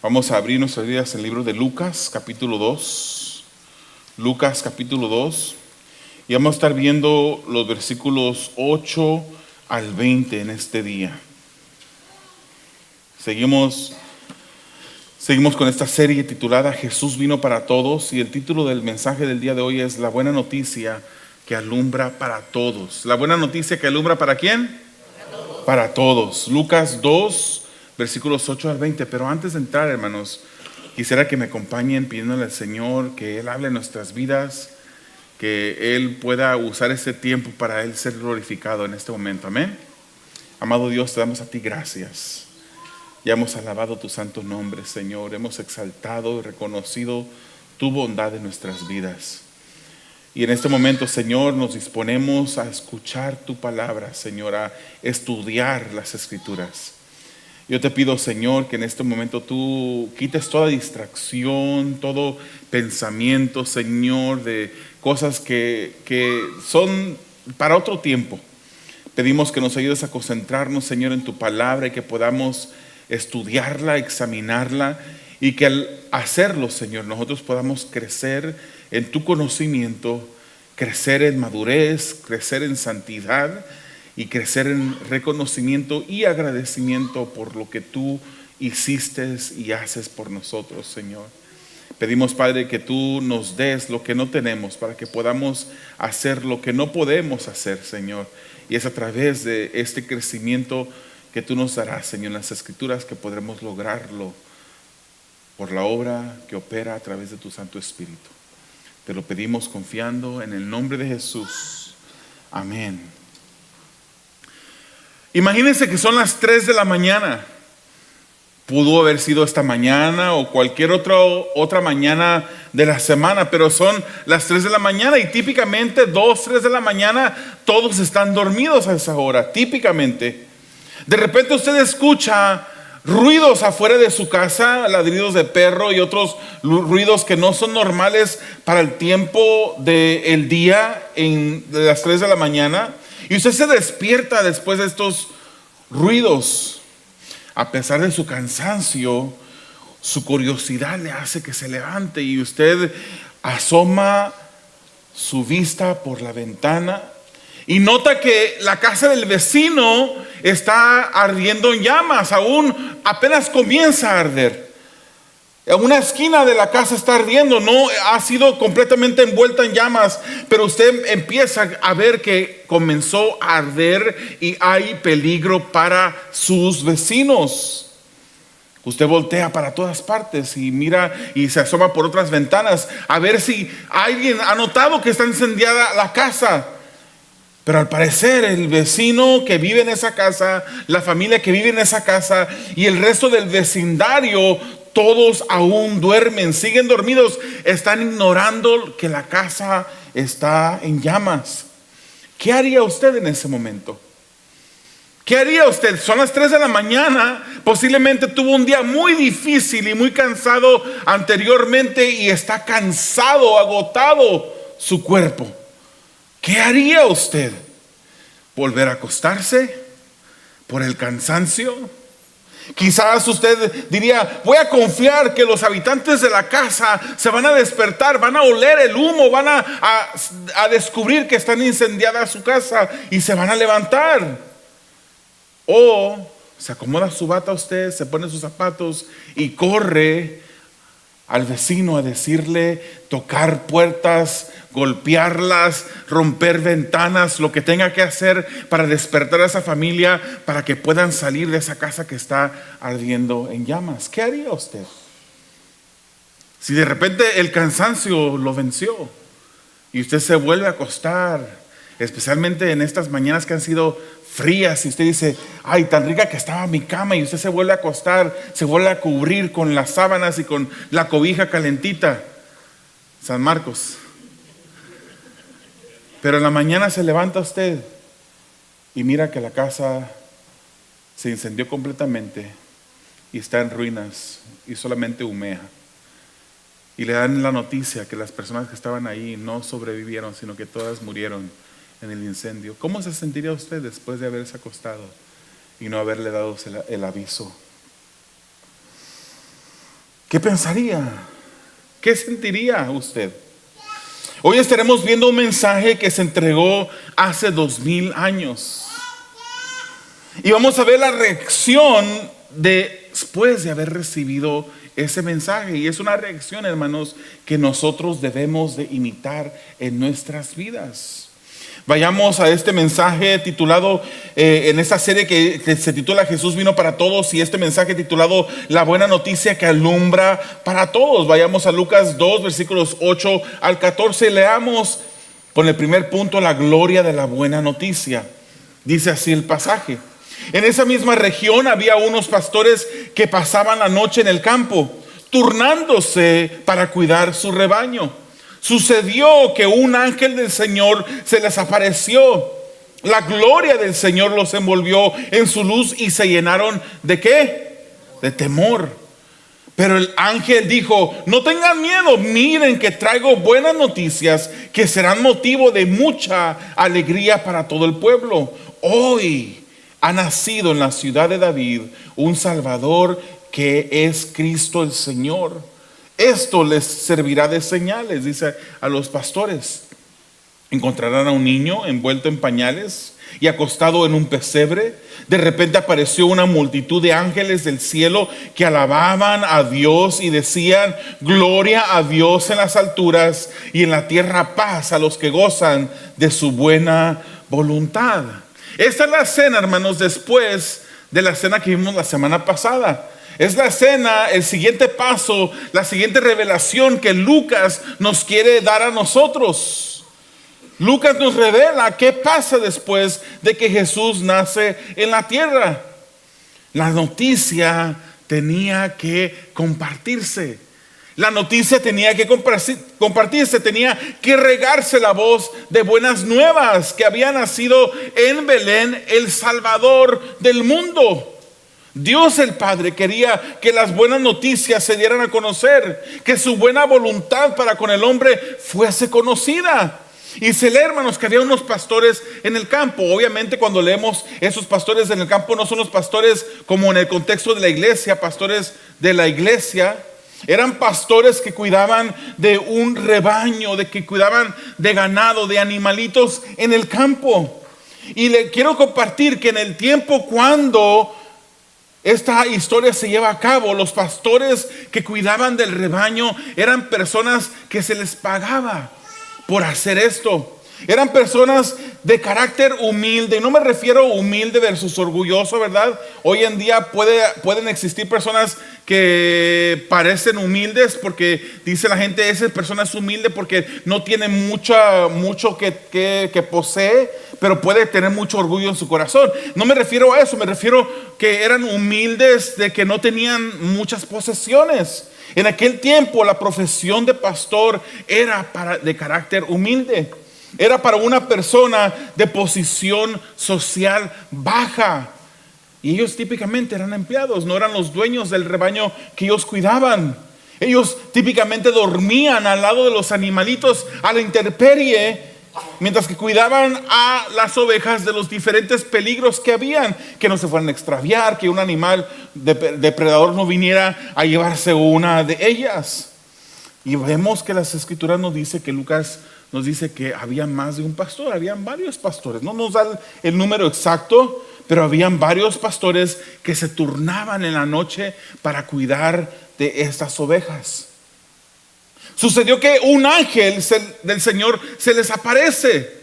Vamos a abrir nuestras vidas en el libro de Lucas, capítulo 2. Lucas, capítulo 2. Y vamos a estar viendo los versículos 8 al 20 en este día. Seguimos con esta serie titulada Jesús vino para todos. Y el título del mensaje del día de hoy es La buena noticia que alumbra para todos. ¿La buena noticia que alumbra para quién? Para todos. Lucas 2, versículos 8 al 20. Pero antes de entrar, hermanos, quisiera que me acompañen pidiéndole al Señor que Él hable en nuestras vidas, que Él pueda usar este tiempo para Él ser glorificado en este momento. Amén. Amado Dios, te damos a ti gracias. Ya hemos alabado tu santo nombre, Señor. Hemos exaltado y reconocido tu bondad en nuestras vidas. Y en este momento, Señor, nos disponemos a escuchar tu palabra, Señor, a estudiar las Escrituras. Yo te pido, Señor, que en este momento tú quites toda distracción, todo pensamiento, Señor, de cosas que son para otro tiempo. Pedimos que nos ayudes a concentrarnos, Señor, en tu palabra y que podamos estudiarla, examinarla, y que al hacerlo, Señor, nosotros podamos crecer en tu conocimiento, crecer en madurez, crecer en santidad y crecer en reconocimiento y agradecimiento por lo que tú hiciste y haces por nosotros, Señor. Pedimos, Padre, que tú nos des lo que no tenemos para que podamos hacer lo que no podemos hacer, Señor. Y es a través de este crecimiento que tú nos darás, Señor, en las Escrituras, que podremos lograrlo por la obra que opera a través de tu Santo Espíritu. Te lo pedimos confiando en el nombre de Jesús. Amén. Imagínense que son las 3 de la mañana. Pudo haber sido esta mañana o cualquier otra mañana de la semana, pero son las 3 de la mañana y típicamente 2, 3 de la mañana todos están dormidos a esa hora, típicamente. De repente usted escucha ruidos afuera de su casa, ladridos de perro y otros ruidos que no son normales para el tiempo del día de las 3 de la mañana. Y usted se despierta después de estos ruidos. A pesar de su cansancio, su curiosidad le hace que se levante y usted asoma su vista por la ventana y nota que la casa del vecino está ardiendo en llamas, aún apenas comienza a arder. Una esquina de la casa está ardiendo, no ha sido completamente envuelta en llamas, pero usted empieza a ver que comenzó a arder y hay peligro para sus vecinos. Usted voltea para todas partes y mira y se asoma por otras ventanas a ver si alguien ha notado que está incendiada la casa. Pero al parecer el vecino que vive en esa casa, la familia que vive en esa casa y el resto del vecindario, todos aún duermen, siguen dormidos, están ignorando que la casa está en llamas. ¿Qué haría usted en ese momento? ¿Qué haría usted? Son las 3 de la mañana, posiblemente tuvo un día muy difícil y muy cansado anteriormente y está cansado, agotado su cuerpo. ¿Qué haría usted? ¿Volver a acostarse por el cansancio? Quizás usted diría, voy a confiar que los habitantes de la casa se van a despertar, van a oler el humo, van a descubrir que está incendiada su casa y se van a levantar. O se acomoda su bata usted, se pone sus zapatos y corre al vecino a decirle, tocar puertas, golpearlas, romper ventanas, lo que tenga que hacer para despertar a esa familia, para que puedan salir de esa casa que está ardiendo en llamas. ¿Qué haría usted? Si de repente el cansancio lo venció y usted se vuelve a acostar, especialmente en estas mañanas que han sido frías, y usted dice, ay, tan rica que estaba mi cama, y usted se vuelve a acostar, se vuelve a cubrir con las sábanas y con la cobija calentita. San Marcos. Pero en la mañana se levanta usted y mira que la casa se incendió completamente y está en ruinas y solamente humea. Y le dan la noticia que las personas que estaban ahí no sobrevivieron, sino que todas murieron en el incendio. ¿Cómo se sentiría usted después de haberse acostado y no haberle dado el aviso? ¿qué pensaría? ¿Qué sentiría usted? Hoy estaremos viendo un mensaje que se entregó hace 2000 años. Y vamos a ver la reacción después de haber recibido ese mensaje. Y es una reacción, hermanos, que nosotros debemos de imitar en nuestras vidas. Vayamos a este mensaje titulado, en esta serie que se titula Jesús vino para todos, y este mensaje titulado La buena noticia que alumbra para todos. Vayamos a Lucas 2, versículos 8 al 14. Leamos con el primer punto, la gloria de la buena noticia. Dice así el pasaje. En esa misma región había unos pastores que pasaban la noche en el campo, turnándose para cuidar su rebaño. Sucedió que un ángel del Señor se les apareció. La gloria del Señor los envolvió en su luz y se llenaron ¿de qué? De temor. Pero el ángel dijo: no tengan miedo, miren que traigo buenas noticias que serán motivo de mucha alegría para todo el pueblo. Hoy ha nacido en la ciudad de David un Salvador que es Cristo el Señor. Esto les servirá de señales, dice a los pastores. Encontrarán a un niño envuelto en pañales y acostado en un pesebre. De repente apareció una multitud de ángeles del cielo que alababan a Dios y decían: gloria a Dios en las alturas y en la tierra paz a los que gozan de su buena voluntad. Esta es la cena, hermanos, después de la cena que vimos la semana pasada. Es la cena, el siguiente paso, la siguiente revelación que Lucas nos quiere dar a nosotros. Lucas nos revela qué pasa después de que Jesús nace en la tierra. La noticia tenía que compartirse. La noticia tenía que compartirse, tenía que regarse la voz de buenas nuevas, que había nacido en Belén el Salvador del mundo. Dios el Padre quería que las buenas noticias se dieran a conocer, que su buena voluntad para con el hombre fuese conocida. Y se lee, hermanos, que había unos pastores en el campo. Obviamente, cuando leemos esos pastores en el campo, no son los pastores como en el contexto de la iglesia, pastores de la iglesia. Eran pastores que cuidaban de un rebaño, de que cuidaban de ganado, de animalitos en el campo. Y le quiero compartir que en el tiempo cuando esta historia se lleva a cabo, los pastores que cuidaban del rebaño eran personas que se les pagaba por hacer esto. Eran personas de carácter humilde. Y no me refiero a humilde versus orgulloso, ¿verdad? Hoy en día pueden existir personas que parecen humildes porque dice la gente: esa persona es humilde porque no tiene mucho que posee, pero puede tener mucho orgullo en su corazón. No me refiero a eso, me refiero que eran humildes de que no tenían muchas posesiones. En aquel tiempo la profesión de pastor era de carácter humilde. Era para una persona de posición social baja. Y ellos típicamente eran empleados, no eran los dueños del rebaño que ellos cuidaban. Ellos típicamente dormían al lado de los animalitos a la intemperie, mientras que cuidaban a las ovejas de los diferentes peligros que habían, que no se fueran a extraviar, que un animal depredador no viniera a llevarse una de ellas. Y vemos que las escrituras nos dice que Lucas nos dice que había más de un pastor, habían varios pastores. No nos da el número exacto, pero habían varios pastores que se turnaban en la noche para cuidar de estas ovejas. Sucedió que un ángel del Señor se les aparece.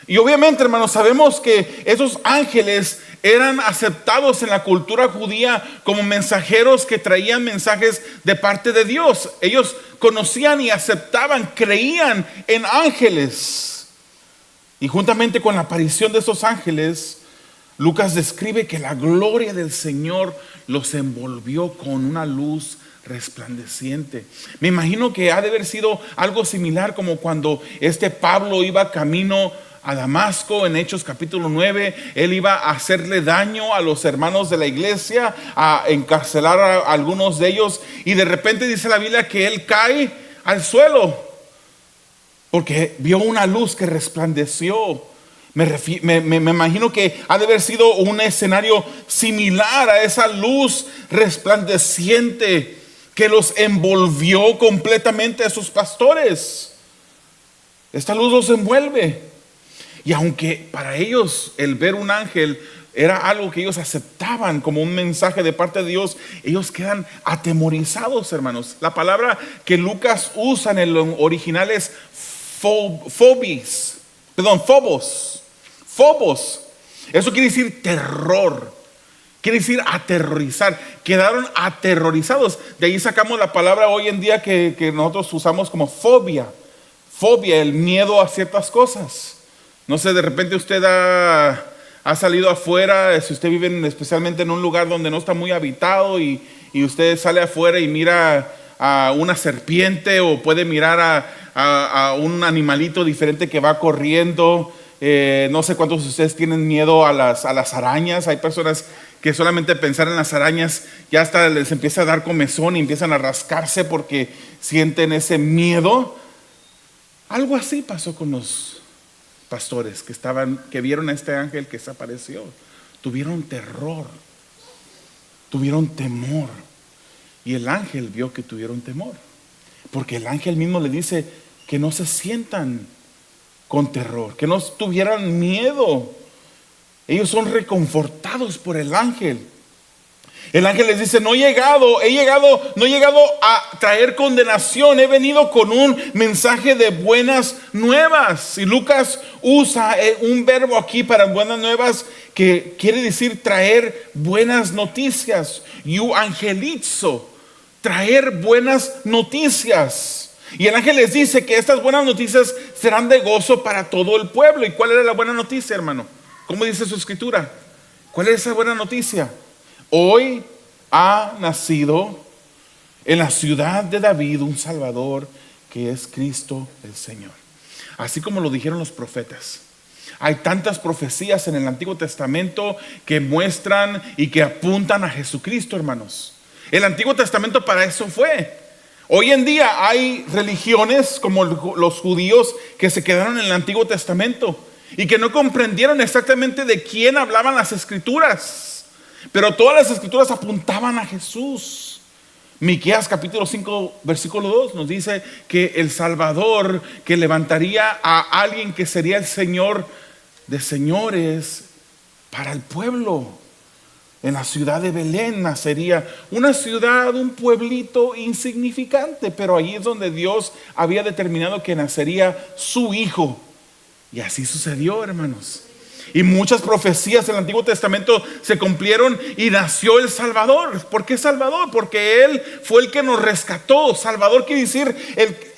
Y obviamente, hermanos, sabemos que esos ángeles eran aceptados en la cultura judía como mensajeros que traían mensajes de parte de Dios. Ellos conocían y aceptaban, creían en ángeles. Y juntamente con la aparición de esos ángeles, Lucas describe que la gloria del Señor los envolvió con una luz resplandeciente. Me imagino que ha de haber sido algo similar como cuando Pablo iba camino a Damasco en Hechos capítulo 9. Él iba a hacerle daño a los hermanos de la iglesia, a encarcelar a algunos de ellos, y de repente dice la Biblia que él cae al suelo porque vio una luz que resplandeció. Me imagino que ha de haber sido un escenario similar a esa luz resplandeciente que los envolvió completamente a sus pastores. Esta luz los envuelve. Y aunque para ellos el ver un ángel era algo que ellos aceptaban como un mensaje de parte de Dios, ellos quedan atemorizados, hermanos. La palabra que Lucas usa en el original es phobos. Eso quiere decir terror, quiere decir aterrorizar. Quedaron aterrorizados. De ahí sacamos la palabra hoy en día que nosotros usamos como fobia, el miedo a ciertas cosas. No sé, de repente usted ha salido afuera, si usted vive especialmente en un lugar donde no está muy habitado y usted sale afuera y mira a una serpiente, o puede mirar a un animalito diferente que va corriendo. No sé cuántos de ustedes tienen miedo a las arañas. Hay personas que solamente pensar en las arañas ya hasta les empieza a dar comezón y empiezan a rascarse porque sienten ese miedo. Algo así pasó con los pastores que vieron a este ángel que se apareció. Tuvieron terror, tuvieron temor. Y el ángel vio que tuvieron temor, porque el ángel mismo le dice que no se sientan con terror, que no tuvieran miedo. Ellos son reconfortados por el ángel. El ángel les dice: no he llegado a traer condenación, he venido con un mensaje de buenas nuevas. Y Lucas usa un verbo aquí para buenas nuevas que quiere decir traer buenas noticias. Euangelizo, traer buenas noticias. Y el ángel les dice que estas buenas noticias serán de gozo para todo el pueblo. ¿Y cuál era la buena noticia, hermano? ¿Cómo dice su escritura? ¿Cuál es esa buena noticia? Hoy ha nacido en la ciudad de David un Salvador, que es Cristo el Señor. Así como lo dijeron los profetas. Hay tantas profecías en el Antiguo Testamento que muestran y que apuntan a Jesucristo, hermanos. El Antiguo Testamento para eso fue. Hoy en día hay religiones como los judíos que se quedaron en el Antiguo Testamento y que no comprendieron exactamente de quién hablaban las escrituras. Pero todas las escrituras apuntaban a Jesús. Miqueas capítulo 5 versículo 2 nos dice que el Salvador, que levantaría a alguien que sería el Señor de señores para el pueblo. En la ciudad de Belén nacería una ciudad, un pueblito insignificante, pero allí es donde Dios había determinado que nacería su hijo. Y así sucedió, hermanos. Y muchas profecías del Antiguo Testamento se cumplieron y nació el Salvador. ¿Por qué Salvador? Porque Él fue el que nos rescató. Salvador quiere decir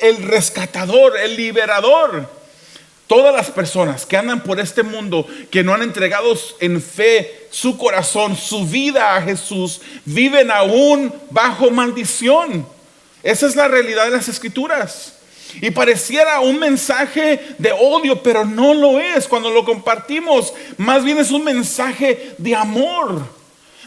el rescatador, el liberador. Todas las personas que andan por este mundo, que no han entregado en fe su corazón, su vida a Jesús, viven aún bajo maldición. Esa es la realidad de las Escrituras. Y pareciera un mensaje de odio, pero no lo es. Cuando lo compartimos, más bien es un mensaje de amor.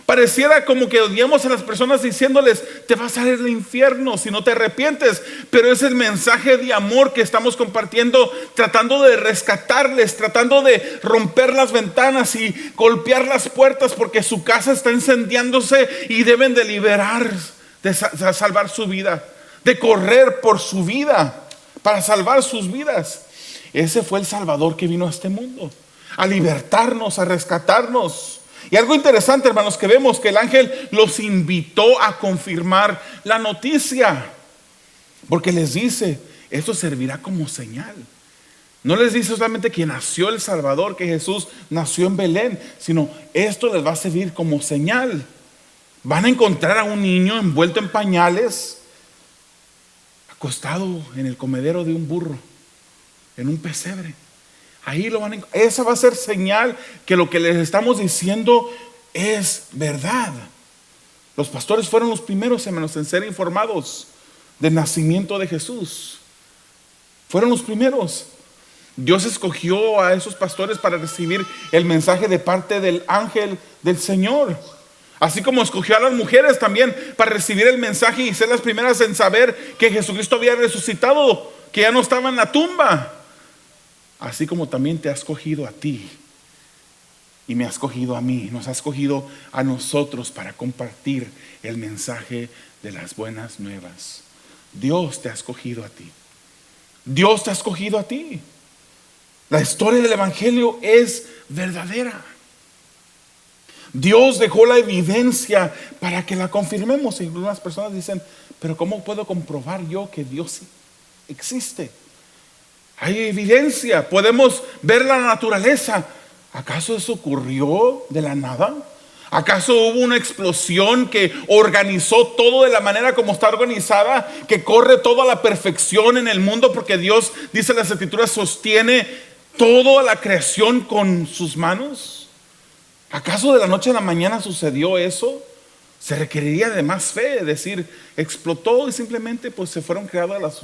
Pareciera como que odiamos a las personas diciéndoles: te vas a ir al infierno si no te arrepientes. Pero es el mensaje de amor que estamos compartiendo, tratando de rescatarles, tratando de romper las ventanas y golpear las puertas porque su casa está incendiándose y deben de liberar, de salvar su vida, de correr por su vida para salvar sus vidas. Ese fue el Salvador que vino a este mundo, a libertarnos, a rescatarnos. Y algo interesante, hermanos, que vemos que el ángel los invitó a confirmar la noticia, porque les dice: esto servirá como señal. No les dice solamente que nació el Salvador, que Jesús nació en Belén, sino esto les va a servir como señal. Van a encontrar a un niño envuelto en pañales, acostado en el comedero de un burro, en un pesebre. Ahí lo van a encontrar. Esa va a ser señal que lo que les estamos diciendo es verdad. Los pastores fueron los primeros, hermanos, en ser informados del nacimiento de Jesús. Fueron los primeros. Dios escogió a esos pastores para recibir el mensaje de parte del ángel del Señor. Así como escogió a las mujeres también para recibir el mensaje y ser las primeras en saber que Jesucristo había resucitado, que ya no estaba en la tumba. Así como también te ha escogido a ti Y me ha escogido a mí, nos ha escogido a nosotros para compartir el mensaje de las buenas nuevas. Dios te ha escogido a ti. Dios te ha escogido a ti. La historia del Evangelio es verdadera. Dios dejó la evidencia para que la confirmemos. Y algunas personas dicen, pero ¿cómo puedo comprobar yo que Dios existe? Hay evidencia, podemos ver la naturaleza. ¿Acaso eso ocurrió de la nada? ¿Acaso hubo una explosión que organizó todo de la manera como está organizada, que corre todo a la perfección en el mundo? Porque Dios, dice las Escrituras, sostiene toda la creación con sus manos. ¿Acaso de la noche a la mañana sucedió eso? Se requeriría de más fe, es decir, explotó y simplemente pues se fueron creadas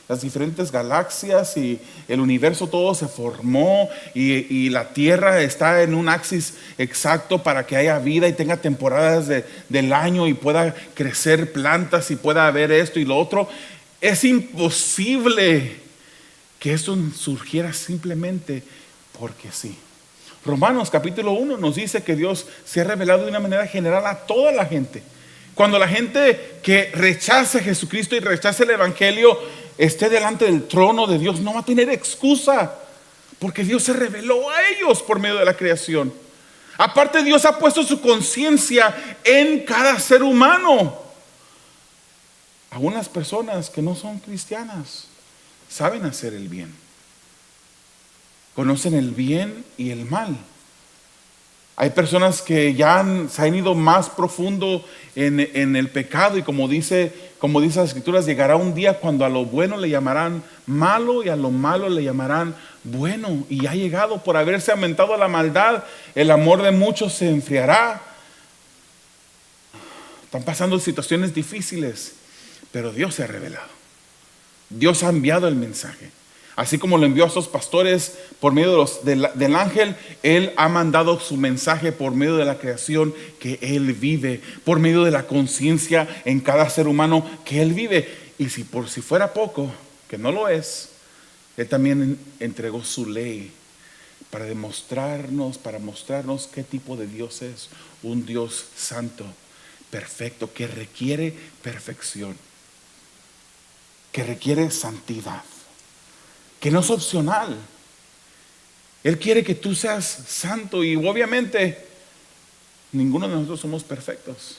las diferentes galaxias y el universo todo se formó y la Tierra está en un axis exacto para que haya vida y tenga temporadas del año y pueda crecer plantas y pueda haber esto y lo otro. Es imposible que esto surgiera simplemente porque sí. Romanos capítulo 1 nos dice que Dios se ha revelado de una manera general a toda la gente. Cuando la gente que rechaza a Jesucristo y rechaza el Evangelio esté delante del trono de Dios, no va a tener excusa, porque Dios se reveló a ellos por medio de la creación. Aparte, Dios ha puesto su conciencia en cada ser humano. Algunas personas que no son cristianas saben hacer el bien, conocen el bien y el mal. Hay personas que ya se han ido más profundo en el pecado y como dice las Escrituras, llegará un día cuando a lo bueno le llamarán malo y a lo malo le llamarán bueno. Y ha llegado por haberse aumentado la maldad, el amor de muchos se enfriará. Están pasando situaciones difíciles, pero Dios se ha revelado. Dios ha enviado el mensaje. Así como lo envió a esos pastores por medio del ángel, Él ha mandado su mensaje por medio de la creación que Él vive, por medio de la conciencia en cada ser humano que Él vive. Y si por si fuera poco, que no lo es, Él también entregó su ley para mostrarnos qué tipo de Dios es. Un Dios santo, perfecto, que requiere perfección, que requiere santidad, que no es opcional. Él quiere que tú seas santo y obviamente ninguno de nosotros somos perfectos.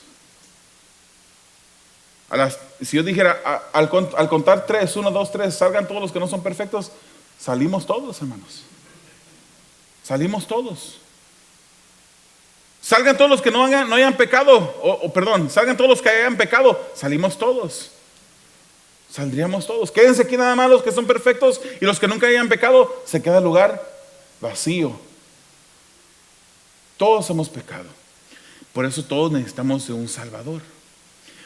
Si yo dijera al contar 3, 1, 2, 3, salgan todos los que no son perfectos, salimos todos, hermanos. Salimos todos. Salgan todos los que no hayan pecado, salgan todos los que hayan pecado, salimos todos. Saldríamos todos. Quédense aquí nada más los que son perfectos y los que nunca hayan pecado, se queda el lugar vacío. Todos hemos pecado. Por eso todos necesitamos de un Salvador.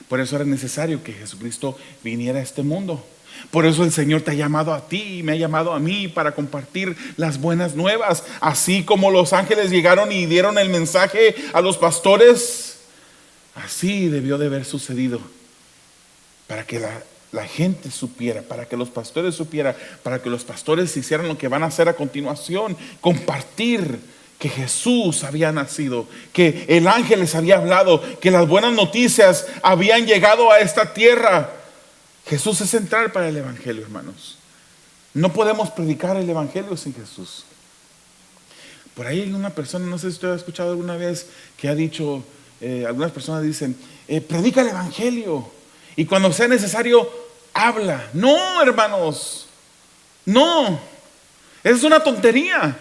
Por eso era necesario que Jesucristo viniera a este mundo. Por eso el Señor te ha llamado a ti y me ha llamado a mí para compartir las buenas nuevas. Así como los ángeles llegaron y dieron el mensaje a los pastores, así debió de haber sucedido para que la gente supiera, para que los pastores supieran, para que los pastores hicieran lo que van a hacer a continuación, compartir que Jesús había nacido, que el ángel les había hablado, que las buenas noticias habían llegado a esta tierra. Jesús es central para el Evangelio, hermanos. No podemos predicar el Evangelio sin Jesús. Por ahí hay una persona, no sé si usted ha escuchado alguna vez, que ha dicho, algunas personas dicen, predica el Evangelio y cuando sea necesario habla. No, hermanos, no, esa es una tontería.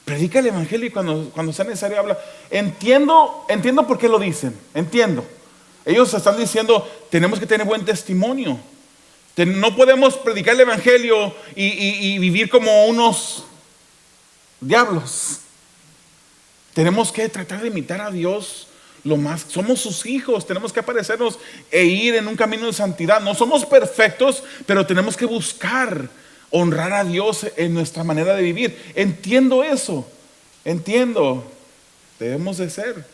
Predica el Evangelio y cuando sea necesario habla. Entiendo por qué lo dicen, entiendo. Ellos están diciendo, tenemos que tener buen testimonio. No podemos predicar el Evangelio y vivir como unos diablos. Tenemos que tratar de imitar a Dios lo más. Somos sus hijos, tenemos que aparecernos e ir en un camino de santidad. No somos perfectos, pero tenemos que buscar honrar a Dios en nuestra manera de vivir. Entiendo eso, entiendo. Debemos de ser,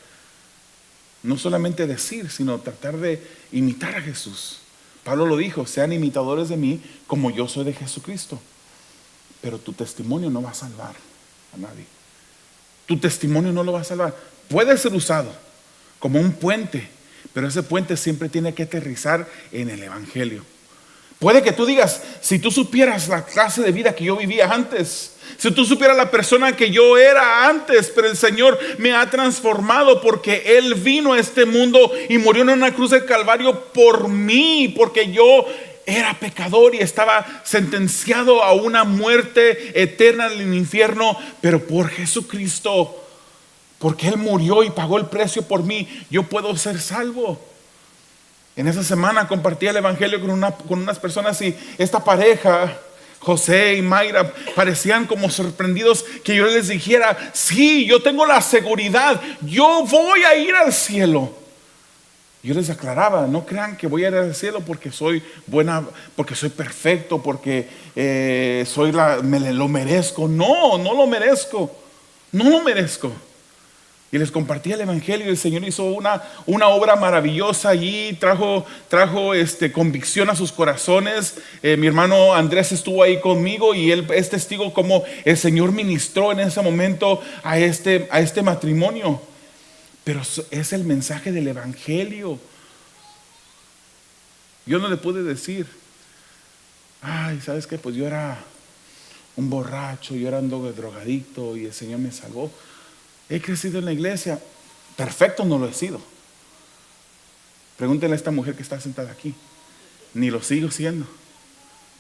no solamente decir, sino tratar de imitar a Jesús. Pablo lo dijo, sean imitadores de mí como yo soy de Jesucristo. Pero tu testimonio no va a salvar a nadie. Tu testimonio no lo va a salvar. Puede ser usado como un puente, pero ese puente siempre tiene que aterrizar en el evangelio. Puede que tú digas, si tú supieras la clase de vida que yo vivía antes, si tú supieras la persona que yo era antes, pero el Señor me ha transformado porque Él vino a este mundo y murió en una cruz del Calvario por mí, porque yo era pecador y estaba sentenciado a una muerte eterna en el infierno, pero por Jesucristo, porque Él murió y pagó el precio por mí, yo puedo ser salvo. En esa semana compartí el evangelio con unas personas y esta pareja, José y Mayra, parecían como sorprendidos que yo les dijera, sí, yo tengo la seguridad, yo voy a ir al cielo. Yo les aclaraba, no crean que voy a ir al cielo porque soy buena, porque soy perfecto, porque lo merezco. No, no lo merezco, no lo merezco. Y les compartí el evangelio y el Señor hizo una obra maravillosa allí, trajo convicción a sus corazones. Mi hermano Andrés estuvo ahí conmigo y él es testigo como el Señor ministró en ese momento a este matrimonio. Pero es el mensaje del evangelio. Yo no le pude decir, ay, ¿sabes qué? Pues yo era un borracho, yo era un drogadicto y el Señor me salvó. He crecido en la iglesia. Perfecto no lo he sido. Pregúntenle a esta mujer que está sentada aquí. Ni lo sigo siendo.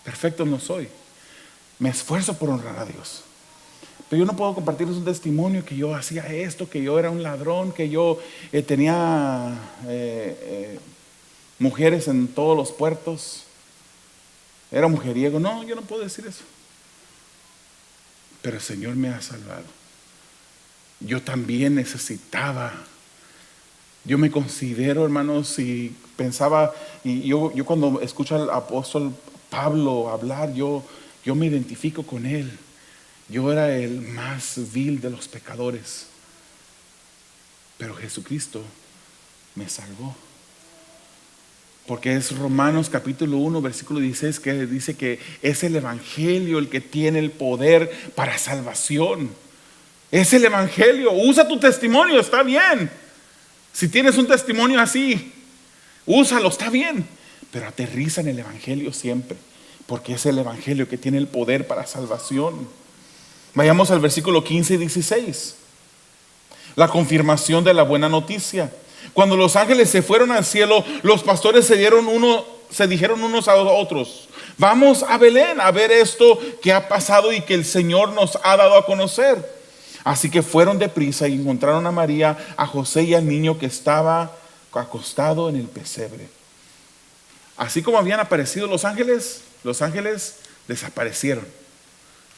Perfecto no soy. Me esfuerzo por honrar a Dios. Pero yo no puedo compartirles un testimonio que yo hacía esto, que yo era un ladrón, que yo tenía mujeres en todos los puertos. Era mujeriego. No, yo no puedo decir eso. Pero el Señor me ha salvado. Yo también necesitaba. Yo me considero, hermanos, y pensaba, y yo cuando escucho al apóstol Pablo hablar, yo me identifico con él. Yo era el más vil de los pecadores, pero Jesucristo me salvó. Porque es Romanos capítulo 1 versículo 16 que dice que es el evangelio el que tiene el poder para salvación. Es el evangelio. Usa tu testimonio, está bien. Si tienes un testimonio así, úsalo, está bien. Pero aterriza en el evangelio siempre, porque es el evangelio que tiene el poder para salvación. Vayamos al versículo 15 y 16. La confirmación de la buena noticia. Cuando los ángeles se fueron al cielo, los pastores se dijeron unos a otros, vamos a Belén a ver esto que ha pasado y que el Señor nos ha dado a conocer. Así que fueron deprisa y encontraron a María, a José y al niño que estaba acostado en el pesebre. Así como habían aparecido los ángeles desaparecieron.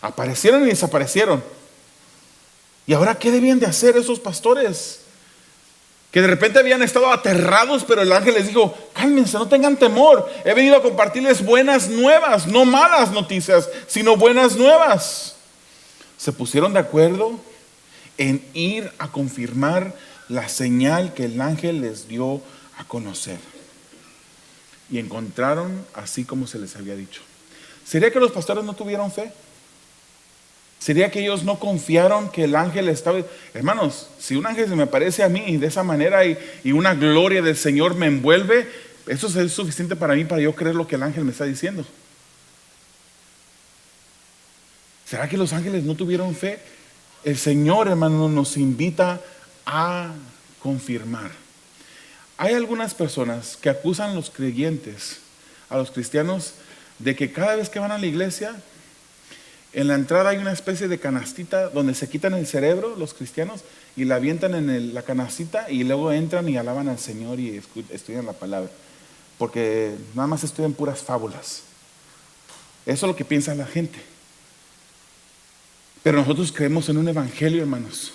Aparecieron y desaparecieron. ¿Y ahora qué debían de hacer esos pastores? Que de repente habían estado aterrados, pero el ángel les dijo, cálmense, no tengan temor. He venido a compartirles buenas nuevas, no malas noticias, sino buenas nuevas. Se pusieron de acuerdo en ir a confirmar la señal que el ángel les dio a conocer. Y encontraron así como se les había dicho. ¿Sería que los pastores no tuvieron fe? ¿Sería que ellos no confiaron que el ángel estaba? Hermanos, si un ángel se me aparece a mí de esa manera y una gloria del Señor me envuelve, eso es suficiente para mí para yo creer lo que el ángel me está diciendo. ¿Será que los ángeles no tuvieron fe? El Señor, hermano, nos invita a confirmar. Hay algunas personas que acusan a los creyentes, a los cristianos, de que cada vez que van a la iglesia, en la entrada hay una especie de canastita donde se quitan el cerebro los cristianos y la avientan en la canastita y luego entran y alaban al Señor y estudian la palabra. Porque nada más estudian puras fábulas. Eso es lo que piensa la gente. Pero nosotros creemos en un evangelio, hermanos.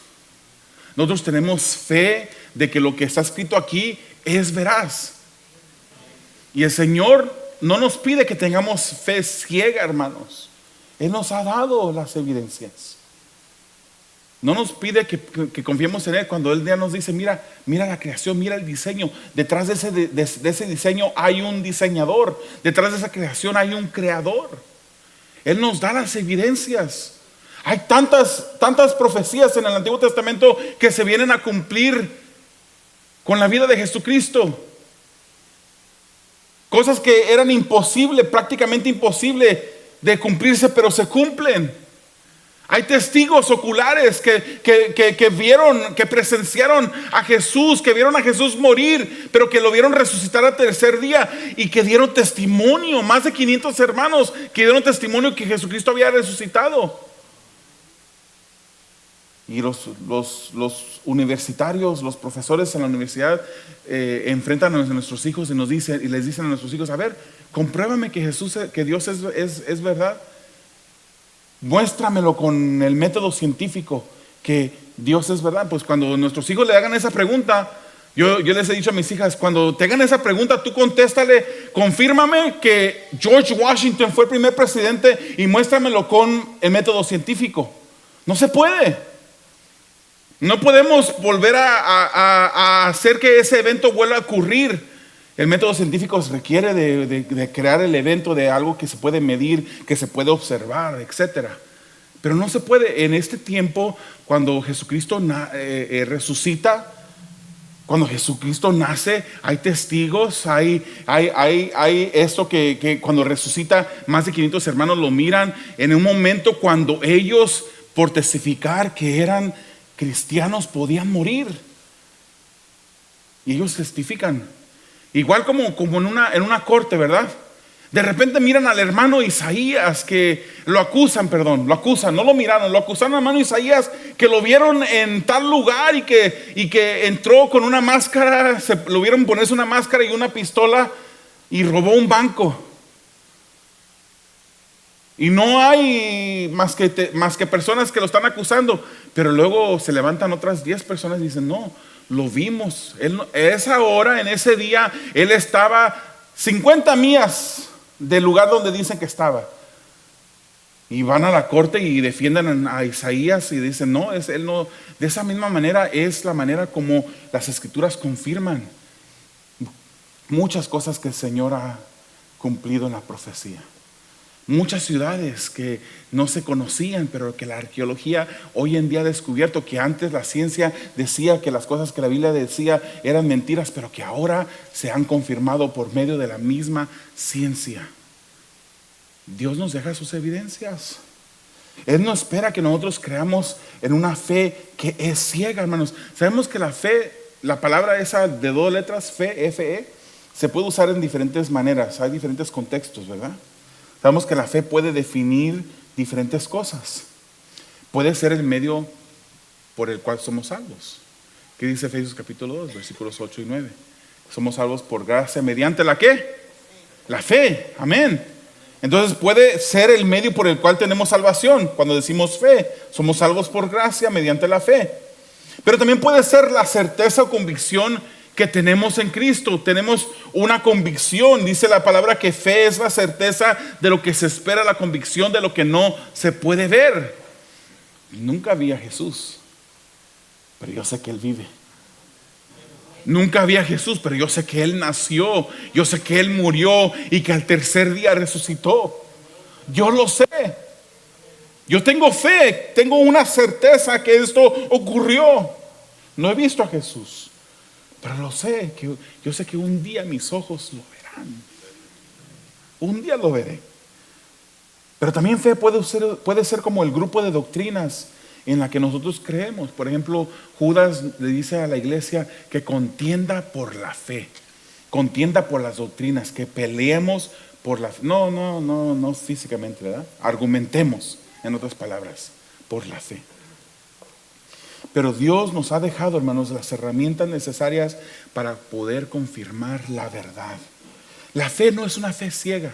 Nosotros tenemos fe de que lo que está escrito aquí es veraz. Y el Señor no nos pide que tengamos fe ciega, hermanos. Él nos ha dado las evidencias. No nos pide que confiemos en Él cuando Él ya nos dice, mira la creación, mira el diseño. Detrás de ese diseño hay un diseñador. Detrás de esa creación hay un creador. Él nos da las evidencias. Hay tantas profecías en el Antiguo Testamento que se vienen a cumplir con la vida de Jesucristo. Cosas que eran imposibles, prácticamente imposible de cumplirse, pero se cumplen. Hay testigos oculares que vieron, que presenciaron a Jesús, que vieron a Jesús morir, pero que lo vieron resucitar al tercer día y que dieron testimonio. Más de 500 hermanos que dieron testimonio que Jesucristo había resucitado. Y los universitarios, los profesores en la universidad enfrentan a nuestros hijos y les dicen a nuestros hijos: a ver, compruébame que Dios es verdad. Muéstramelo con el método científico que Dios es verdad. Pues cuando nuestros hijos le hagan esa pregunta, yo les he dicho a mis hijas: cuando te hagan esa pregunta, tú contéstale: confírmame que George Washington fue el primer presidente y muéstramelo con el método científico. No se puede. No podemos volver a hacer que ese evento vuelva a ocurrir. El método científico se requiere de crear el evento de algo que se puede medir, que se puede observar, etc. Pero no se puede. En este tiempo, cuando Jesucristo resucita, cuando Jesucristo nace, hay testigos, hay esto que cuando resucita, más de 500 hermanos lo miran. En un momento cuando ellos, por testificar que eran cristianos, podían morir. Y ellos testifican. Igual como en una corte, ¿verdad? De repente miran al hermano Isaías, que lo acusaron, no lo miraron, lo acusaron al hermano Isaías, que lo vieron en tal lugar y que entró con una máscara, lo vieron ponerse una máscara y una pistola y robó un banco. Y no hay más que personas que lo están acusando, pero luego se levantan otras 10 personas y dicen: no, lo vimos. Esa hora, en ese día, él estaba 50 millas del lugar donde dicen que estaba. Y van a la corte y defienden a Isaías y dicen: no, él no. De esa misma manera es la manera como las escrituras confirman muchas cosas que el Señor ha cumplido en la profecía. Muchas ciudades que no se conocían, pero que la arqueología hoy en día ha descubierto, que antes la ciencia decía que las cosas que la Biblia decía eran mentiras, pero que ahora se han confirmado por medio de la misma ciencia. Dios nos deja sus evidencias. Él no espera que nosotros creamos en una fe que es ciega, hermanos. Sabemos que la fe, la palabra esa de 2 letras, fe, F-E, se puede usar en diferentes maneras. Hay diferentes contextos, ¿verdad? Sabemos que la fe puede definir diferentes cosas. Puede ser el medio por el cual somos salvos. ¿Qué dice Efesios capítulo 2, versículos 8 y 9? Somos salvos por gracia mediante ¿la qué? La fe, amén. Entonces puede ser el medio por el cual tenemos salvación. Cuando decimos fe, somos salvos por gracia mediante la fe. Pero también puede ser la certeza o convicción que tenemos en Cristo. Tenemos una convicción. Dice la palabra que fe es la certeza de lo que se espera, la convicción de lo que no se puede ver. Nunca vi a Jesús, pero yo sé que Él vive. Nunca vi a Jesús, pero yo sé que Él nació, yo sé que Él murió y que al tercer día resucitó. Yo lo sé. Yo tengo fe, tengo una certeza que esto ocurrió. No he visto a Jesús, pero lo sé, yo sé que un día mis ojos lo verán. Un día lo veré. Pero también fe puede ser como el grupo de doctrinas en la que nosotros creemos. Por ejemplo, Judas le dice a la iglesia que contienda por la fe, contienda por las doctrinas, que peleemos por la fe. No físicamente, ¿verdad? Argumentemos, en otras palabras, por la fe. Pero Dios nos ha dejado, hermanos, las herramientas necesarias para poder confirmar la verdad. La fe no es una fe ciega.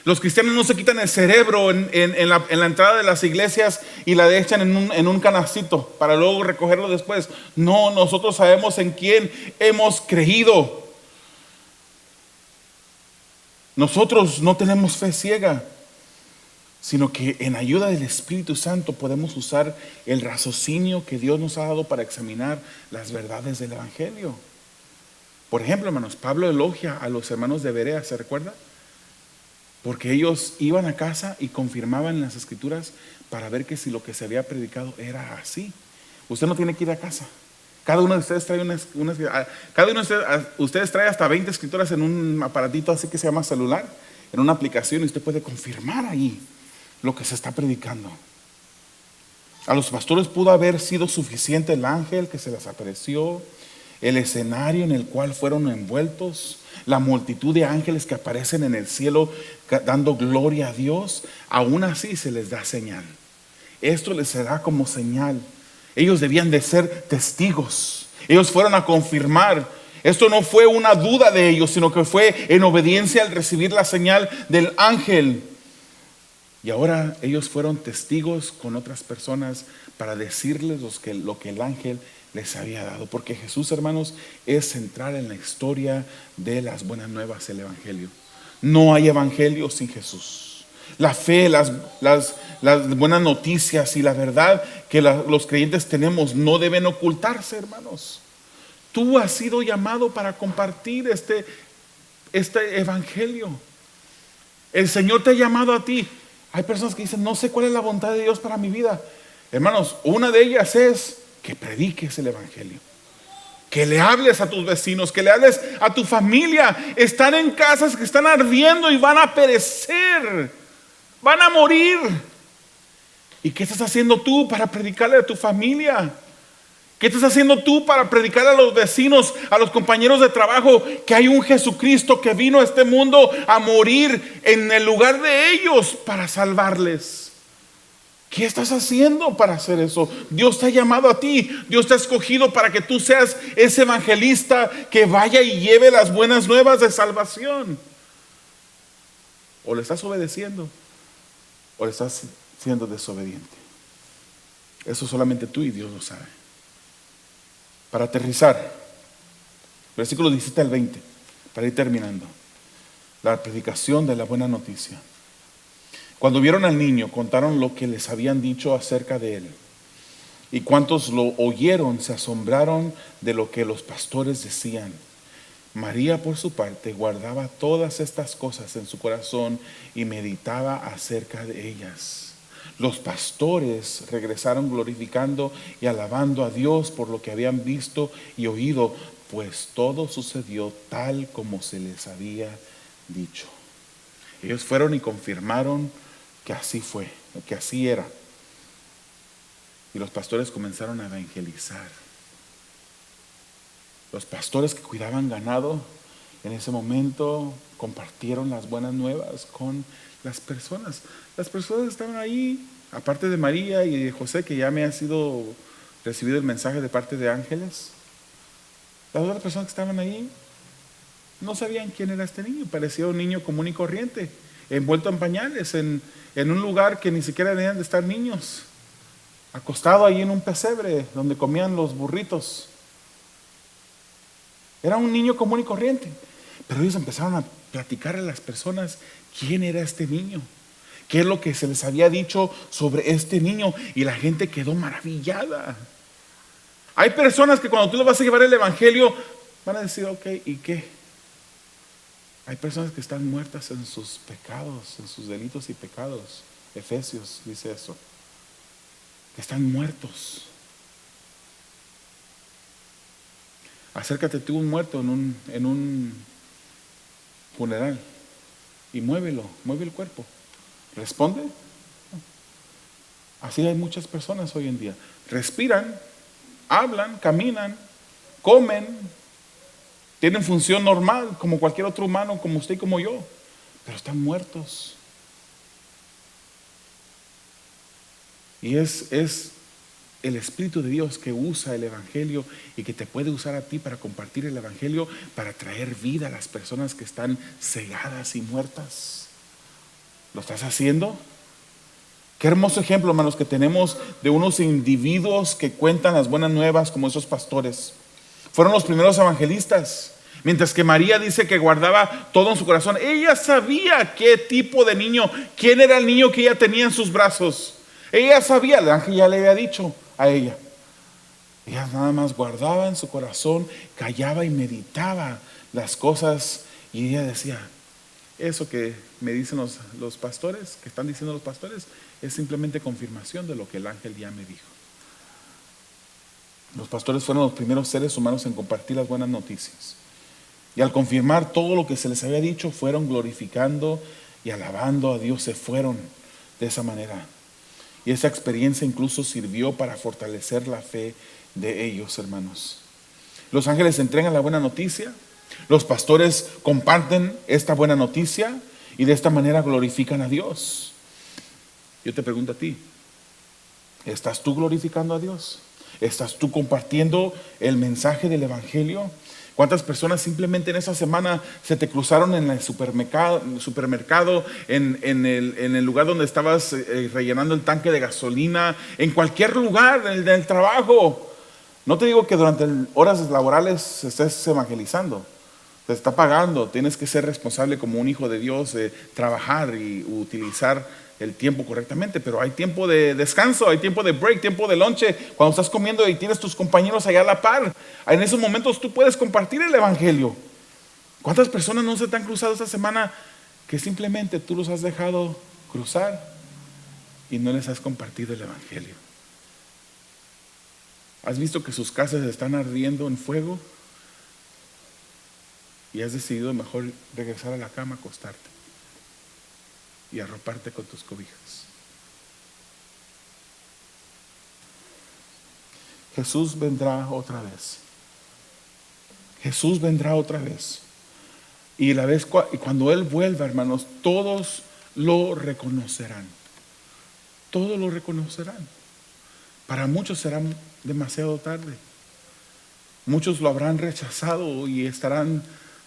Los cristianos no se quitan el cerebro en la entrada de las iglesias y la echan en un canastito para luego recogerlo después. No, nosotros sabemos en quién hemos creído. Nosotros no tenemos fe ciega, sino que en ayuda del Espíritu Santo podemos usar el raciocinio que Dios nos ha dado para examinar las verdades del Evangelio. Por ejemplo, hermanos, Pablo elogia a los hermanos de Berea, ¿se recuerda? Porque ellos iban a casa y confirmaban en las escrituras para ver que si lo que se había predicado era así. Usted no tiene que ir a casa. Cada uno de ustedes trae cada uno de ustedes trae hasta 20 escrituras en un aparatito así que se llama celular, en una aplicación, y usted puede confirmar ahí lo que se está predicando. A los pastores pudo haber sido suficiente el ángel que se les apareció, el escenario en el cual fueron envueltos, la multitud de ángeles que aparecen en el cielo dando gloria a Dios. Aún así se les da señal. Esto les será como señal. Ellos debían de ser testigos. Ellos fueron a confirmar. Esto no fue una duda de ellos, sino que fue en obediencia al recibir la señal del ángel. Y ahora ellos fueron testigos con otras personas para decirles lo que el ángel les había dado. Porque Jesús, hermanos, es central en la historia de las buenas nuevas, el evangelio. No hay evangelio sin Jesús. La fe, las buenas noticias y la verdad que los creyentes tenemos no deben ocultarse, hermanos. Tú has sido llamado para compartir este evangelio. El Señor te ha llamado a ti. Hay personas que dicen, no sé cuál es la voluntad de Dios para mi vida. Hermanos, una de ellas es que prediques el evangelio. Que le hables a tus vecinos, que le hables a tu familia. Están en casas que están ardiendo y van a perecer. Van a morir. ¿Y qué estás haciendo tú para predicarle a tu familia? ¿Qué estás haciendo tú para predicar a los vecinos, a los compañeros de trabajo, que hay un Jesucristo que vino a este mundo a morir en el lugar de ellos para salvarles? ¿Qué estás haciendo para hacer eso? Dios te ha llamado a ti. Dios te ha escogido para que tú seas ese evangelista que vaya y lleve las buenas nuevas de salvación. O le estás obedeciendo o le estás siendo desobediente. Eso solamente tú y Dios lo sabe. Para aterrizar, versículos 17 al 20, para ir terminando, la predicación de la buena noticia. Cuando vieron al niño, contaron lo que les habían dicho acerca de él. Y cuantos lo oyeron se asombraron de lo que los pastores decían. María, por su parte, guardaba todas estas cosas en su corazón y meditaba acerca de ellas. Los pastores regresaron glorificando y alabando a Dios por lo que habían visto y oído, pues todo sucedió tal como se les había dicho. Ellos fueron y confirmaron que así fue, que así era. Y los pastores comenzaron a evangelizar. Los pastores que cuidaban ganado en ese momento compartieron las buenas nuevas con las personas. Las personas estaban ahí, aparte de María y de José, que ya me ha sido recibido el mensaje de parte de ángeles. Las otras personas que estaban ahí no sabían quién era este niño. Parecía un niño común y corriente, envuelto en pañales, en un lugar que ni siquiera debían de estar niños, acostado ahí en un pesebre donde comían los burritos. Era un niño común y corriente. Pero ellos empezaron a platicar a las personas quién era este niño, qué es lo que se les había dicho sobre este niño, y la gente quedó maravillada. Hay personas que cuando tú les vas a llevar el evangelio van a decir, ok, ¿y qué? Hay personas que están muertas en sus pecados, en sus delitos y pecados. Efesios dice eso, que están muertos. Acércate tú un muerto en un funeral y mueve el cuerpo. ¿Responde? Así hay muchas personas hoy en día. Respiran, hablan, caminan, comen, tienen función normal como cualquier otro humano, como usted y como yo, pero están muertos. Y es el Espíritu de Dios que usa el evangelio y que te puede usar a ti para compartir el evangelio, para traer vida a las personas que están cegadas y muertas. ¿Lo estás haciendo? Qué hermoso ejemplo, hermanos, que tenemos de unos individuos que cuentan las buenas nuevas como esos pastores. Fueron los primeros evangelistas. Mientras que María dice que guardaba todo en su corazón, ella sabía qué tipo de niño, quién era el niño que ella tenía en sus brazos. Ella sabía, el ángel ya le había dicho a ella. Ella nada más guardaba en su corazón, callaba y meditaba las cosas, y ella decía, eso que me dicen los pastores, que están diciendo los pastores, es simplemente confirmación de lo que el ángel ya me dijo. Los pastores fueron los primeros seres humanos en compartir las buenas noticias. Y al confirmar todo lo que se les había dicho, fueron glorificando y alabando a Dios, se fueron de esa manera. Y esa experiencia incluso sirvió para fortalecer la fe de ellos, hermanos. Los ángeles entregan la buena noticia, los pastores comparten esta buena noticia y de esta manera glorifican a Dios. Yo te pregunto a ti, ¿estás tú glorificando a Dios? ¿Estás tú compartiendo el mensaje del evangelio? ¿Cuántas personas simplemente en esa semana se te cruzaron en el supermercado, en el lugar donde estabas rellenando el tanque de gasolina, en cualquier lugar, en el trabajo? No te digo que durante horas laborales estés evangelizando, te está pagando, tienes que ser responsable como un hijo de Dios, trabajar y utilizar el tiempo correctamente, pero hay tiempo de descanso, hay tiempo de break, tiempo de lonche, cuando estás comiendo y tienes tus compañeros allá a la par, en esos momentos tú puedes compartir el evangelio. ¿Cuántas personas no se te han cruzado esta semana que simplemente tú los has dejado cruzar y no les has compartido el evangelio? ¿Has visto que sus casas están ardiendo en fuego y has decidido mejor regresar a la cama, acostarte y arroparte con tus cobijas? Jesús vendrá otra vez. Jesús vendrá otra vez. Y cuando Él vuelva, hermanos, todos lo reconocerán. Todos lo reconocerán. Para muchos será demasiado tarde. Muchos lo habrán rechazado y estarán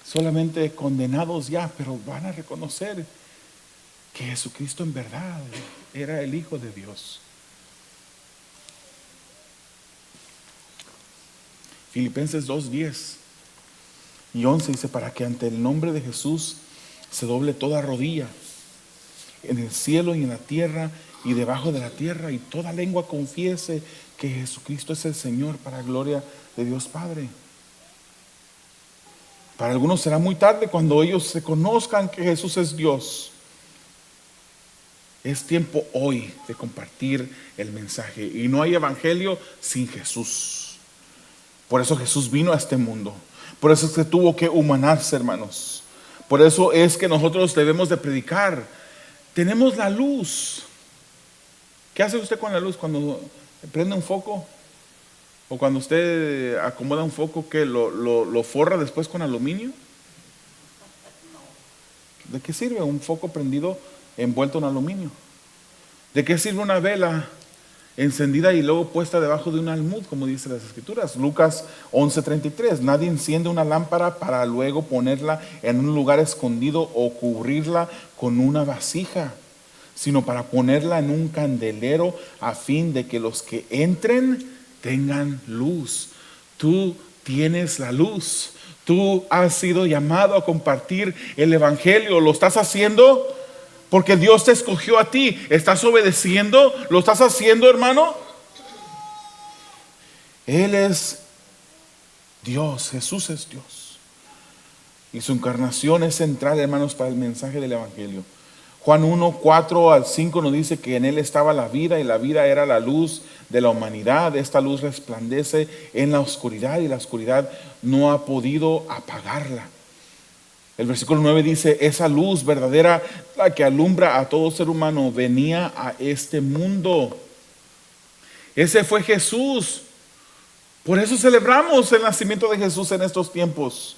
solamente condenados ya, pero van a reconocer que Jesucristo en verdad era el Hijo de Dios. Filipenses 2:10 y 11 dice: para que ante el nombre de Jesús se doble toda rodilla, en el cielo y en la tierra y debajo de la tierra, y toda lengua confiese que Jesucristo es el Señor, para gloria de Dios Padre. Para algunos será muy tarde cuando ellos se conozcan que Jesús es Dios. Es tiempo hoy de compartir el mensaje, y no hay evangelio sin Jesús. Por eso Jesús vino a este mundo, por eso es que tuvo que humanarse, hermanos. Por eso es que nosotros debemos de predicar. Tenemos la luz. ¿Qué hace usted con la luz cuando prende un foco? O cuando usted acomoda un foco, ¿qué? ¿Lo forra después con aluminio? ¿De qué sirve un foco prendido envuelto en aluminio? ¿De qué sirve una vela encendida y luego puesta debajo de un almud, como dice las Escrituras? Lucas 11:33. Nadie enciende una lámpara para luego ponerla en un lugar escondido o cubrirla con una vasija, sino para ponerla en un candelero, a fin de que los que entren tengan luz. Tú tienes la luz. Tú has sido llamado a compartir el evangelio. ¿Lo estás haciendo? Porque Dios te escogió a ti. ¿Estás obedeciendo? ¿Lo estás haciendo, hermano? Él es Dios. Jesús es Dios. Y su encarnación es central, hermanos, para el mensaje del evangelio. Juan 1:4-5 nos dice que en Él estaba la vida, y la vida era la luz de la humanidad. Esta luz resplandece en la oscuridad, y la oscuridad no ha podido apagarla. El versículo 9 dice: esa luz verdadera, la que alumbra a todo ser humano, venía a este mundo. Ese fue Jesús. Por eso celebramos el nacimiento de Jesús en estos tiempos.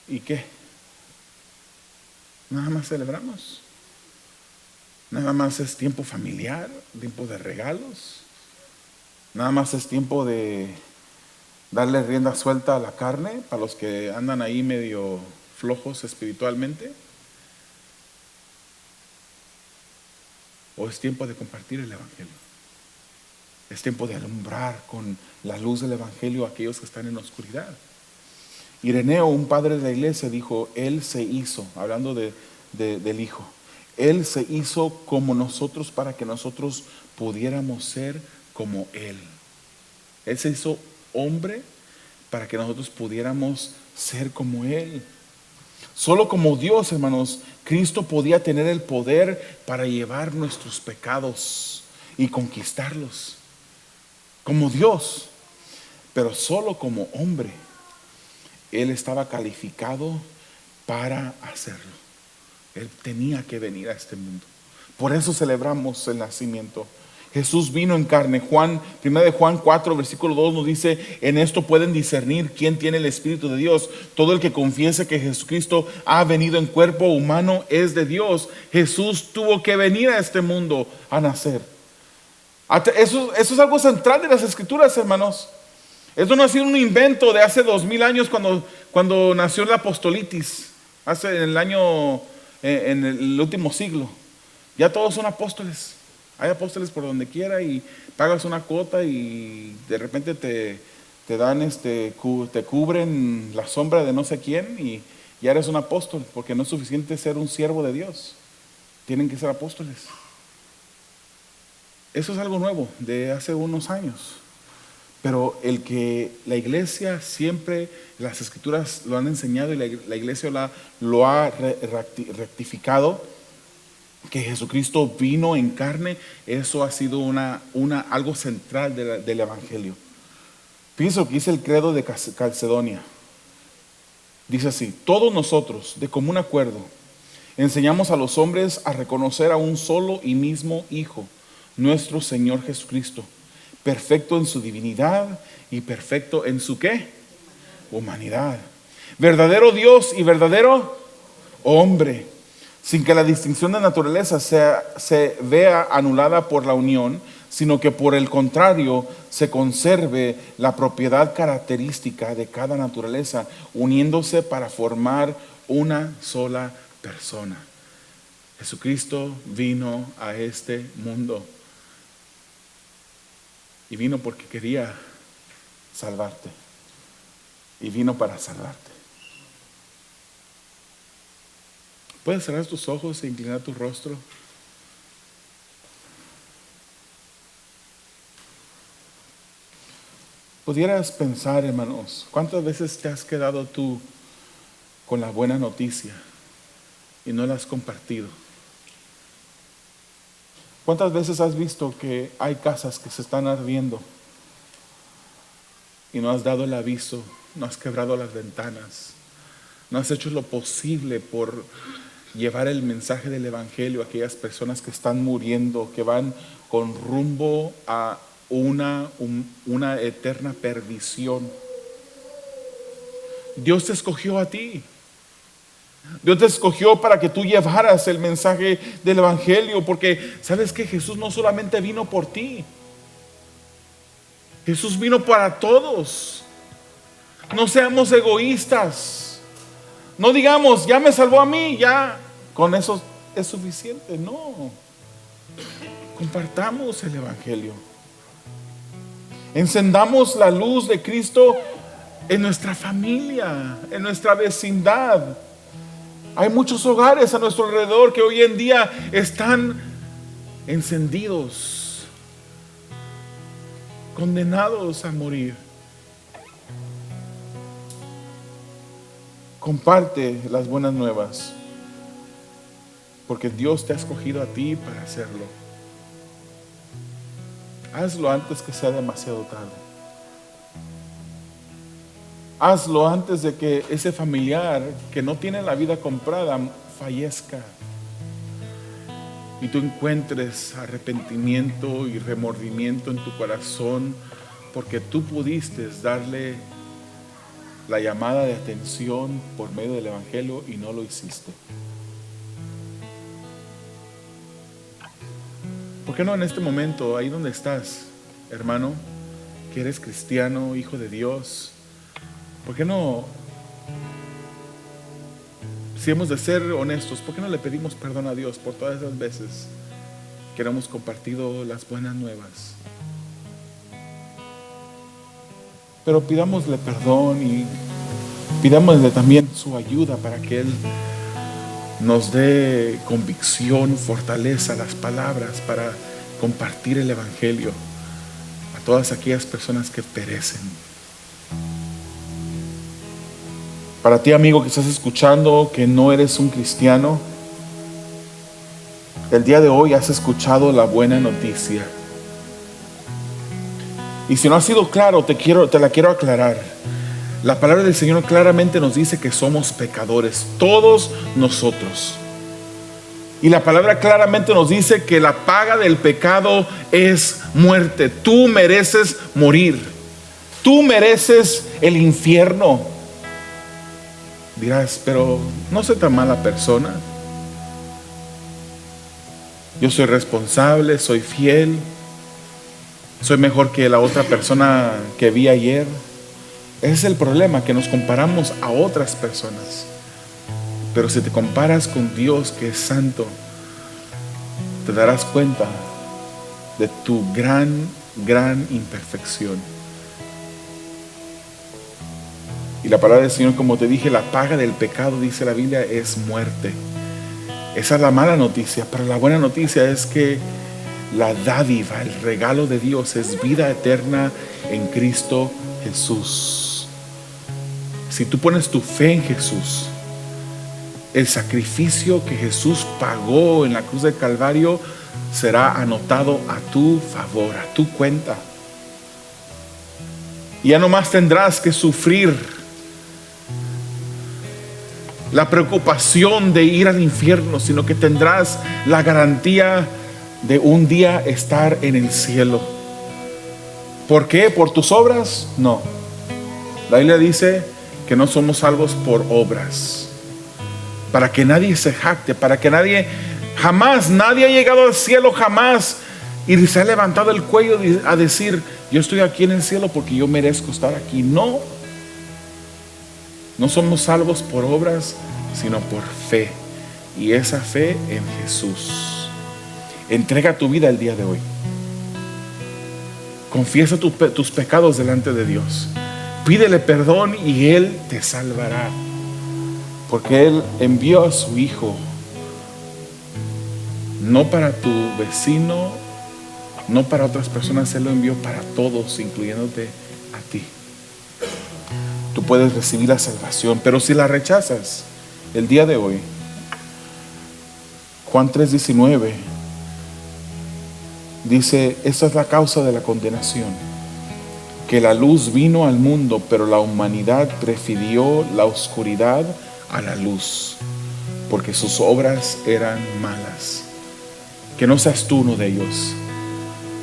¿Y qué? Nada más celebramos. Nada más es tiempo familiar, tiempo de regalos. Nada más es tiempo de darle rienda suelta a la carne para los que andan ahí medio flojos espiritualmente. ¿O es tiempo de compartir el evangelio? Es tiempo de alumbrar con la luz del evangelio a aquellos que están en la oscuridad. Ireneo, un padre de la iglesia, dijo: Él se hizo, hablando del Hijo, Él se hizo como nosotros para que nosotros pudiéramos ser como Él. Él se hizo hombre para que nosotros pudiéramos ser como Él. Solo como Dios, hermanos, Cristo podía tener el poder para llevar nuestros pecados y conquistarlos. Como Dios, pero solo como hombre, Él estaba calificado para hacerlo. Él tenía que venir a este mundo. Por eso celebramos el nacimiento. Jesús vino en carne. 1 de Juan 4, versículo 2 nos dice: en esto pueden discernir quién tiene el Espíritu de Dios. Todo el que confiese que Jesucristo ha venido en cuerpo humano es de Dios. Jesús tuvo que venir a este mundo a nacer. Eso es algo central de las Escrituras, hermanos. Esto no ha sido un invento de hace 2000 años cuando nació la apostolitis, en el último siglo. Ya todos son apóstoles. Hay apóstoles por donde quiera y pagas una cuota y de repente te dan te cubren la sombra de no sé quién y ya eres un apóstol, porque no es suficiente ser un siervo de Dios. Tienen que ser apóstoles. Eso es algo nuevo de hace unos años. Pero el que la iglesia siempre, las Escrituras lo han enseñado y la iglesia lo ha rectificado, que Jesucristo vino en carne, eso ha sido algo central del Evangelio. Fíjense lo que dice el credo de Calcedonia. Dice así: todos nosotros, de común acuerdo, enseñamos a los hombres a reconocer a un solo y mismo Hijo, nuestro Señor Jesucristo, perfecto en su divinidad y perfecto en su ¿qué? Humanidad. Verdadero Dios y verdadero hombre, sin que la distinción de naturaleza se vea anulada por la unión, sino que por el contrario se conserve la propiedad característica de cada naturaleza, uniéndose para formar una sola persona. Jesucristo vino a este mundo y vino porque quería salvarte y vino para salvarte. ¿Puedes cerrar tus ojos e inclinar tu rostro? Pudieras pensar, hermanos, ¿cuántas veces te has quedado tú con la buena noticia y no la has compartido? ¿Cuántas veces has visto que hay casas que se están ardiendo y no has dado el aviso, no has quebrado las ventanas, no has hecho lo posible por llevar el mensaje del Evangelio a aquellas personas que están muriendo, que van con rumbo a una eterna perdición? Dios te escogió a ti. Dios te escogió para que tú llevaras el mensaje del Evangelio, porque sabes que Jesús no solamente vino por ti, Jesús vino para todos. No seamos egoístas. No digamos, ya me salvó a mí, ya con eso es suficiente. No, compartamos el Evangelio. Encendamos la luz de Cristo en nuestra familia, en nuestra vecindad. Hay muchos hogares a nuestro alrededor que hoy en día están encendidos, condenados a morir. Comparte las buenas nuevas, porque Dios te ha escogido a ti para hacerlo. Hazlo antes que sea demasiado tarde. Hazlo antes de que ese familiar que no tiene la vida comprada fallezca y tú encuentres arrepentimiento y remordimiento en tu corazón porque tú pudiste darle la llamada de atención por medio del Evangelio y no lo hiciste. ¿Por qué no en este momento, ahí donde estás, hermano, que eres cristiano, hijo de Dios? ¿Por qué no, si hemos de ser honestos, por qué no le pedimos perdón a Dios por todas esas veces que no hemos compartido las buenas nuevas? Pero pidámosle perdón y pidámosle también su ayuda para que Él nos dé convicción, fortaleza, las palabras para compartir el Evangelio a todas aquellas personas que perecen. Para ti, amigo, que estás escuchando, que no eres un cristiano, el día de hoy has escuchado la buena noticia. Y si no ha sido claro, te la quiero aclarar. La palabra del Señor claramente nos dice que somos pecadores, todos nosotros. Y la palabra claramente nos dice que la paga del pecado es muerte. Tú mereces morir. Tú mereces el infierno. Dirás, pero no soy tan mala persona. Yo soy responsable, soy fiel. Soy mejor que la otra persona que vi ayer. Ese es el problema, que nos comparamos a otras personas. Pero si te comparas con Dios, que es santo, te darás cuenta de tu gran imperfección. Y la palabra del Señor, como te dije, la paga del pecado, dice la Biblia, es muerte. Esa es la mala noticia, pero la buena noticia es que la dádiva, el regalo de Dios es vida eterna en Cristo Jesús. Si tú pones tu fe en Jesús, el sacrificio que Jesús pagó en la cruz del Calvario será anotado a tu favor, a tu cuenta. Y ya no más tendrás que sufrir la preocupación de ir al infierno, sino que tendrás la garantía de un día estar en el cielo. ¿Por qué? ¿Por tus obras? No. La Biblia dice que no somos salvos por obras. Para que nadie se jacte, para que nadie ha llegado al cielo jamás y se ha levantado el cuello a decir, yo estoy aquí en el cielo porque yo merezco estar aquí. No somos salvos por obras, sino por fe, y esa fe en Jesús. Entrega tu vida el día de hoy. Confiesa tus pecados delante de Dios. Pídele perdón y Él te salvará. Porque Él envió a su Hijo, no para tu vecino, no para otras personas. Él lo envió para todos, incluyéndote a ti. Tú puedes recibir la salvación, pero si la rechazas el día de hoy, Juan 3:19 dice, esta es la causa de la condenación, que la luz vino al mundo, pero la humanidad prefirió la oscuridad a la luz, porque sus obras eran malas. Que no seas tú uno de ellos.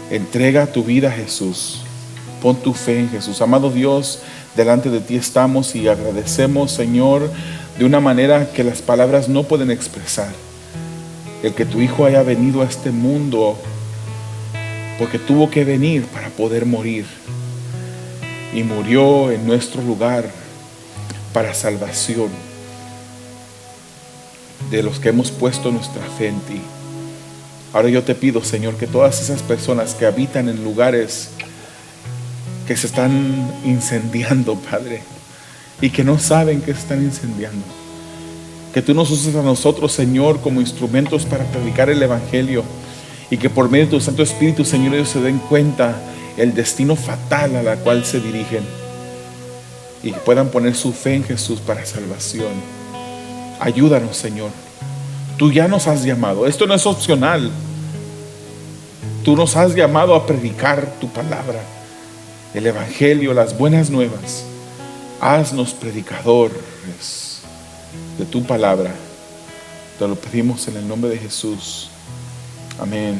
Entrega tu vida a Jesús. Pon tu fe en Jesús. Amado Dios, delante de ti estamos y agradecemos, Señor, de una manera que las palabras no pueden expresar, el que tu Hijo haya venido a este mundo, porque tuvo que venir para poder morir, y murió en nuestro lugar para salvación de los que hemos puesto nuestra fe en ti. Ahora yo te pido, Señor, que todas esas personas que habitan en lugares que se están incendiando, Padre, y que no saben que se están incendiando, que tú nos uses a nosotros, Señor, como instrumentos para predicar el Evangelio, y que por medio de tu Santo Espíritu, Señor, ellos se den cuenta el destino fatal a la cual se dirigen, y que puedan poner su fe en Jesús para salvación. Ayúdanos, Señor. Tú ya nos has llamado. Esto no es opcional. Tú nos has llamado a predicar tu palabra, el Evangelio, las buenas nuevas. Haznos predicadores de tu palabra. Te lo pedimos en el nombre de Jesús. Amén.